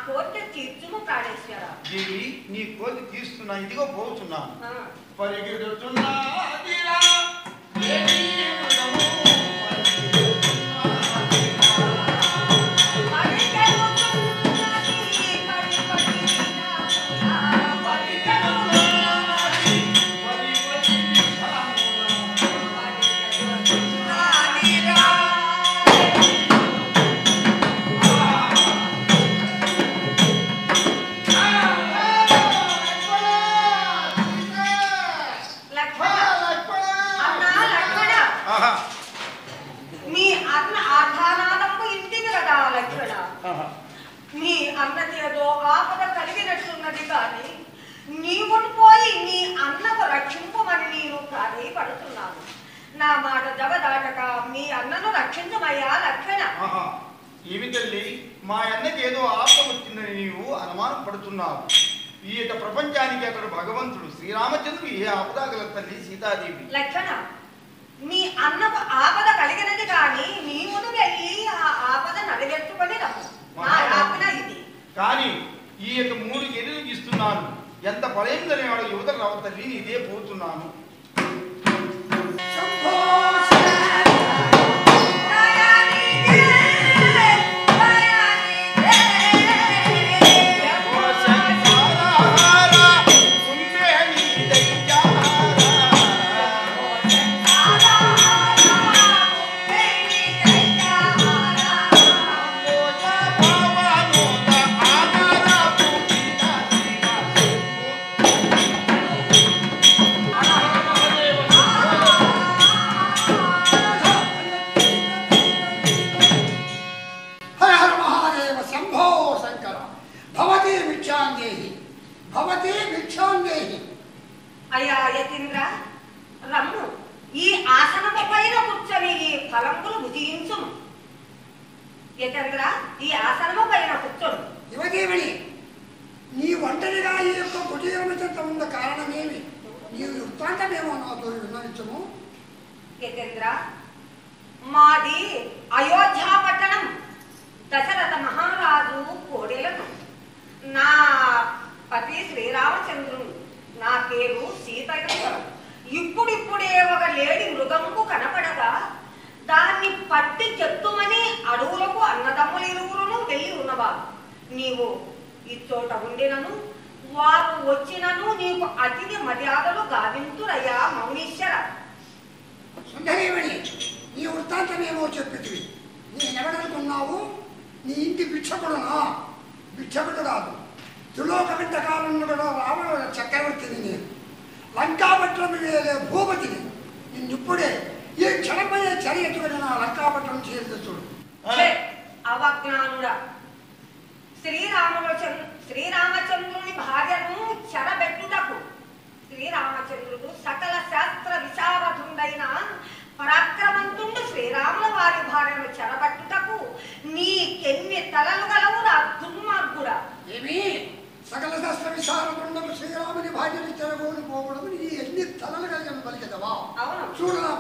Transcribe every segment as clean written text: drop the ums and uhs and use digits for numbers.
కోరిక తీర్చుము ప్రాణేశ్వర. దేవి నీ కోరిక తీస్తున్నా, ఇదిగో పోతున్నాను. పరిగెడుతున్నా నీ అన్నకేదో ఆపద కలిగినట్లున్నది కానీ నీవును పోయి నీ అన్నకు రక్షింపమని నేను ప్రాధేయపడుతున్నాను. నా మాట జవదాటక మీ అన్నను రక్షించమయ్యా లక్షణ. ఏమి తల్లి, మా అన్నకి ఏదో ఆపద వచ్చిందని నీవు అనుమానం పడుతున్నావు. ఈ యొక్క ప్రపంచానికి అతడు భగవంతుడు శ్రీరామచంద్రుడు ఏ ఆపద గల తల్లి సీతాదేవి. లక్షణ, మీ అన్నకు ఆపద కలిగినది కానీ నీవును వెళ్ళి ఆ ఆపద నడిగెట్టుకొని రమ్ము. కానీ ఈ యొక్క 3 గెలులు ఇస్తున్నాను. ఎంత బలైందని వాడు యువతలు రావు తల్లి, ఇదే పోతున్నాను. అయ్యా యతీంద్ర, రమ్ము, ఈ ఆసనము పైన కూర్చొని ఈ ఫలంబులు భుజించుము. యతీంద్ర, ఈ ఆసనము పైన కూర్చొని. యువదేవుని, నీ ఒంటరిగా ఈ యొక్క కుటీరము చెంత ఉన్న కారణమేమి? నీ వృత్తాంతమేమో నాతో విన్నవించము. యతీంద్ర, మాది అయోధ్య పట్టణం. దశరథ మహారాజు కోడెలను. నా పతి శ్రీరామచంద్రుడు. నా పేరు సీతయ్య. ఇప్పుడిప్పుడే ఒక లేడి మృగంకు కనపడగా దాన్ని పట్టి చెత్తుమని అడవులకు అన్నదమ్ములిరువురును వెళ్ళి ఉన్నవారు. నీవు ఈ చోట ఉండినను వారు వచ్చినను నీకు అతిథి మర్యాదలు గావింతురయ్యా మౌనీశ్వర. సుందరేమణి, నీ వృత్తాంతమేమో చెప్పితివి. నేనెవడనుకున్నావు? నీ ఇంటి భిక్షకుడునా? భిక్షకుడు రాదు, త్రిలోకవింత కాలంలో కూడా రావణ చక్రవర్తిని. నేను లంకాపట్నం వేలే భూపతిని. నిన్నిప్పుడే ఈ క్షణమయ్యే చర్యటువంటి నా లంకాపట్నం చేర్చుడు. అవజ్ఞానుడా, శ్రీరామచంద్రుని భార్యను చెరబెట్టుటకు శ్రీరామచంద్రుడు సకల శాస్త్ర విశారదుండైన పరాక్రమంతుండు. శ్రీరాముల వారి భార్యను చెరబట్టుటకు నీకెన్ని తలలు గలవు నా దుర్మార్గుడా. ఏమి సకల శాస్త్ర విశారదుండము శ్రీరాముని భార్యను చెరగోని పోవడం నీ ఎన్ని తలలు కలిగిన పలికెదవా? అవును, చూడరా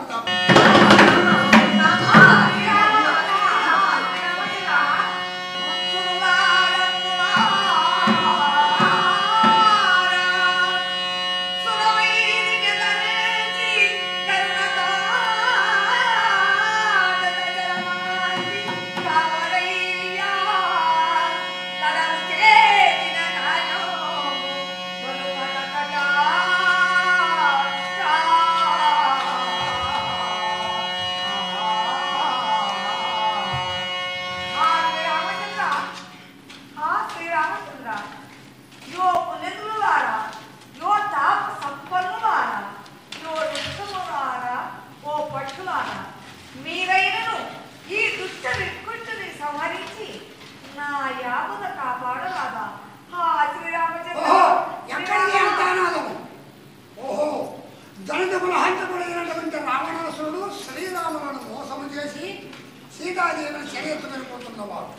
సీతాదేవిని చర్యెత్తుకుపోతున్నవాడు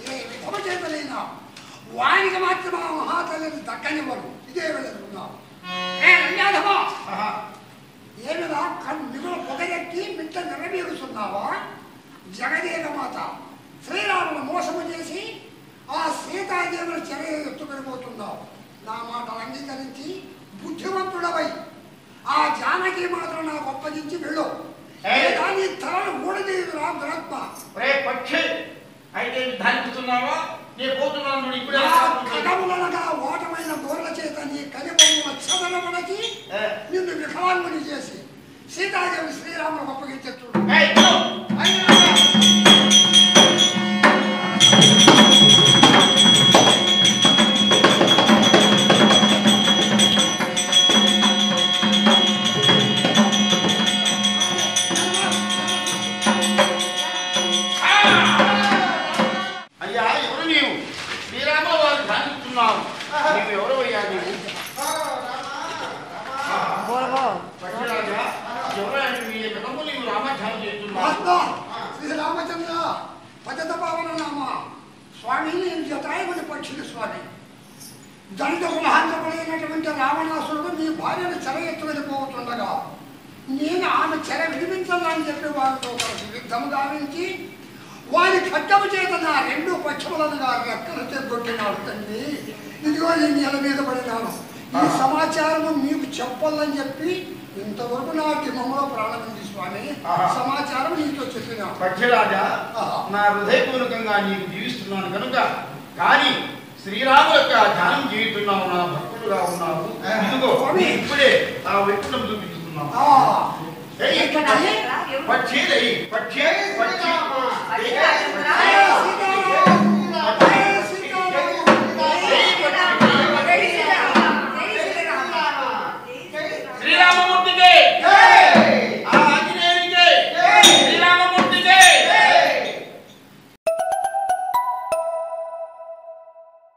ఏ విధమ చేతలైనా వానికి మాత్రం ఆ మహాతల్లిని దక్కనివ్వరు. ఇదే వెళ్తున్నావు ఏమిరా మిగులు పొగరెక్కి మిట్ట నెరవేరుస్తున్నావా? జగదేక మాత శ్రీరామును మోసము చేసి ఆ సీతాదేవుని చెర ఎత్తుకొని పోతున్నావు. నా మాటలు అంగీకరించి బుద్ధివంతుడవై ఆ జానకి మాత్రం నాకు అప్పగించి వెళ్ళు. నీ తలను ఊడదీదు రా దురత్మ. పక్షి అయితే ధాన్యుతున్నావా? నేను పోతున్నాను. కథములనగా ఓటమైన గోర్ల చేత నీ కలిబొమ్మల చదలమనకి నిన్ను వికలాంగుని చేసి సీతాదేవి శ్రీరాములకు అప్పగించేట్టు. శ్రీరామచంద్ర పతిత పావన నామ స్వామి, నేను జటాయుని పక్షులు స్వామి. దళిత కులహంతకుడైనటువంటి రావణాసురుడు మీ భార్యను చెర ఎత్తుకొని పోతుండగా నేను ఆమె చెర విడిపించాలని చెప్పి వారితో కలిసి యుద్ధము గావించి వారి ఖడ్గము చేత నా రెండు పక్షములనుగా రెక్కలు తెగొట్టినాడు తండ్రి. ఇదిగో ఈ నేల మీద పడినాను. ఈ సమాచారము మీకు చెప్పాలని చెప్పి ఇంతవరకు నా దిమంలో ప్రారంభించి స్వామి సమాచారం నీతో చెప్పినా. పక్షిరాజా, నా హృదయపూర్వకంగా నీకు జీవిస్తున్నాను కనుక, కానీ శ్రీరాము యొక్క ధ్యానం చేస్తున్నావు, నా భక్తుడుగా ఉన్నావు. ఇదిగో ఇప్పుడే ఆ వ్యక్తులను చూపిస్తున్నావు. పక్షి పక్షి పక్షి